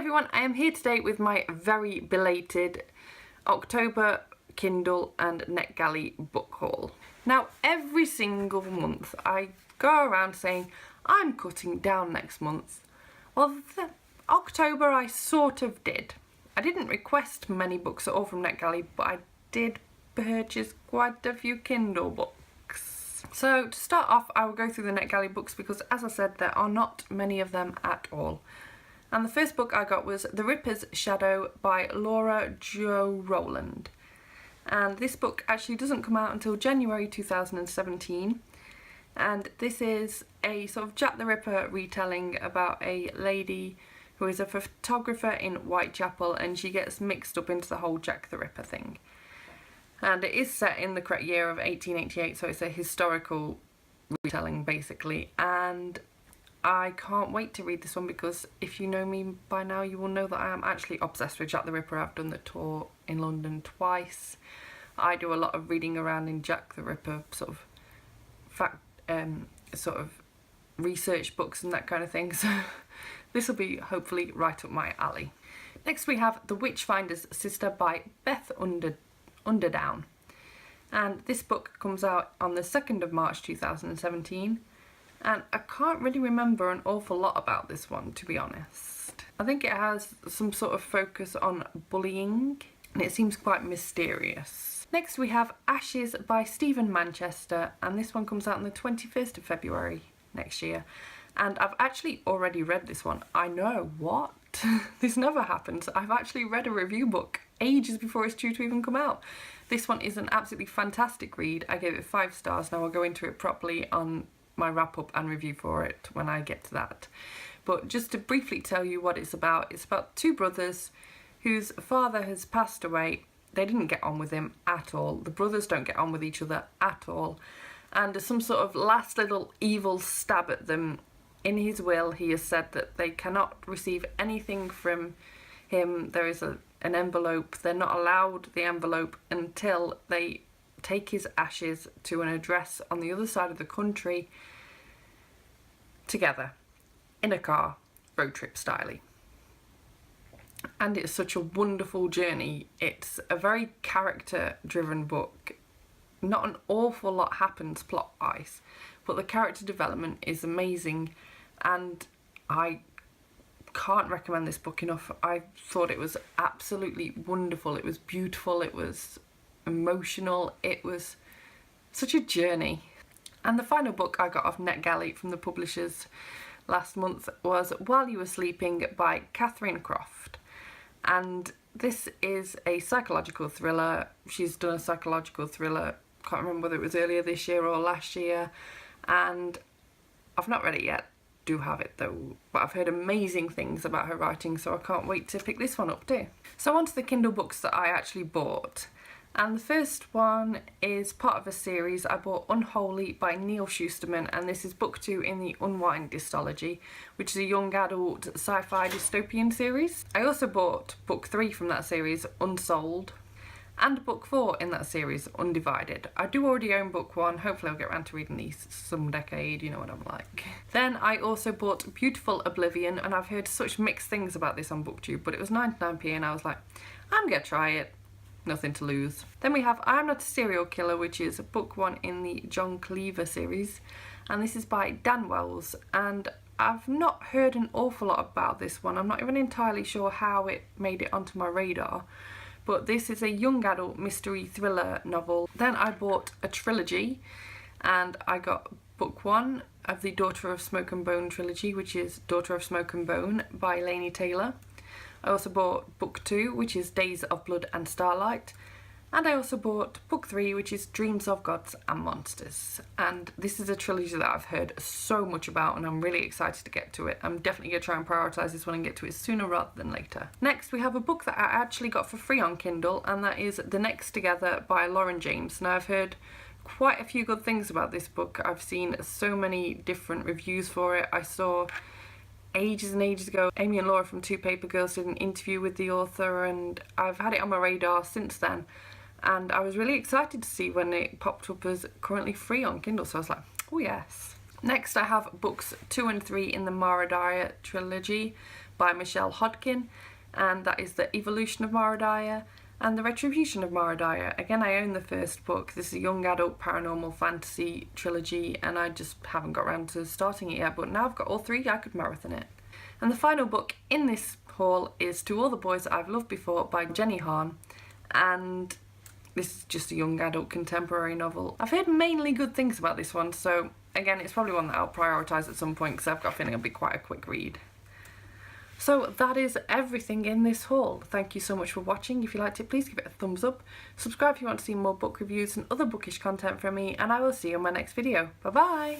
everyone, I am here today with my very belated October Kindle and NetGalley book haul. Now, every single month I go around saying I'm cutting down next month. Well, October I sort of did. I didn't request many books at all from NetGalley, but I did purchase quite a few Kindle books. So to start off, I will go through the NetGalley books because, as I said, there are not many of them at all. And the first book I got was The Ripper's Shadow by Laura Jo Rowland. And this book actually doesn't come out until January 2017. And this is a sort of Jack the Ripper retelling about a lady who is a photographer in Whitechapel, and she gets mixed up into the whole Jack the Ripper thing. And it is set in the correct year of 1888, so it's a historical retelling basically. And I can't wait to read this one because if you know me by now, you will know that I am actually obsessed with Jack the Ripper. I've done the tour in London twice. I do a lot of reading around in Jack the Ripper sort of research books and that kind of thing. So this will be hopefully right up my alley. Next we have The Witchfinders Sister by Beth Underdown. And this book comes out on the 2nd of March 2017. And I can't really remember an awful lot about this one, to be honest. I think it has some sort of focus on bullying, and it seems quite mysterious. Next we have Ashes by Stephen Manchester, and this one comes out on the 21st of February next year. And I've actually already read this one. I know, what? This never happens. I've actually read a review book ages before it's due to even come out. This one is an absolutely fantastic read. I gave it 5 stars. Now I'll go into it properly on my wrap up and review for it when I get to that. But just to briefly tell you what it's about 2 brothers whose father has passed away. They didn't get on with him at all. The brothers don't get on with each other at all. And as some sort of last little evil stab at them, in his will he has said that they cannot receive anything from him. There is an envelope. They're not allowed the envelope until they take his ashes to an address on the other side of the country together in a car, road trip style. And it's such a wonderful journey. It's a very character driven book. Not an awful lot happens plot wise, but the character development is amazing, and I can't recommend this book enough. I thought it was absolutely wonderful. It was beautiful, it was emotional, it was such a journey. And the final book I got off NetGalley from the publishers last month was While You Were Sleeping by Catherine Croft. And this is a psychological thriller. She's done a psychological thriller, can't remember whether it was earlier this year or last year, and I've not read it yet. Do have it though, but I've heard amazing things about her writing, so I can't wait to pick this one up too. So on to the Kindle books that I actually bought. And the first one is part of a series. I bought Unholy by Neil Shusterman, and this is book 2 in the Unwind Astrology, which is a young adult sci-fi dystopian series. I also bought book 3 from that series, Unsold, and book 4 in that series, Undivided. I do already own book 1, hopefully I'll get around to reading these some decade, you know what I'm like. Then I also bought Beautiful Oblivion, and I've heard such mixed things about this on BookTube, but it was 99p and I was like, I'm gonna try it. Nothing to lose. Then we have I Am Not a Serial Killer, which is book 1 in the John Cleaver series, and this is by Dan Wells, and I've not heard an awful lot about this one. I'm not even entirely sure how it made it onto my radar, but this is a young adult mystery thriller novel. Then I bought a trilogy, and I got book 1 of the Daughter of Smoke and Bone trilogy, which is Daughter of Smoke and Bone by Laini Taylor. I also bought book 2, which is Days of Blood and Starlight, and I also bought book 3, which is Dreams of Gods and Monsters. And this is a trilogy that I've heard so much about, and I'm really excited to get to it. I'm definitely going to try and prioritise this one and get to it sooner rather than later. Next we have a book that I actually got for free on Kindle, and that is The Next Together by Lauren James. Now I've heard quite a few good things about this book. I've seen so many different reviews for it. I saw ages and ages ago Amy and Laura from Two Paper Girls did an interview with the author, and I've had it on my radar since then, and I was really excited to see when it popped up as currently free on Kindle, so I was like, oh yes. Next I have books 2 and 3 in the Dyer trilogy by Michelle Hodkin, and that is The Evolution of Mara Dyer and The Retribution of Mara Dyer. Again, I own the first book. This is a young adult paranormal fantasy trilogy, and I just haven't got around to starting it yet, but now I've got all three, I could marathon it. And the final book in this haul is To All the Boys That I've Loved Before by Jenny Han, and this is just a young adult contemporary novel. I've heard mainly good things about this one, so again, it's probably one that I'll prioritise at some point because I've got a feeling it'll be quite a quick read. So that is everything in this haul. Thank you so much for watching. If you liked it, please give it a thumbs up. Subscribe if you want to see more book reviews and other bookish content from me, and I will see you in my next video. Bye bye!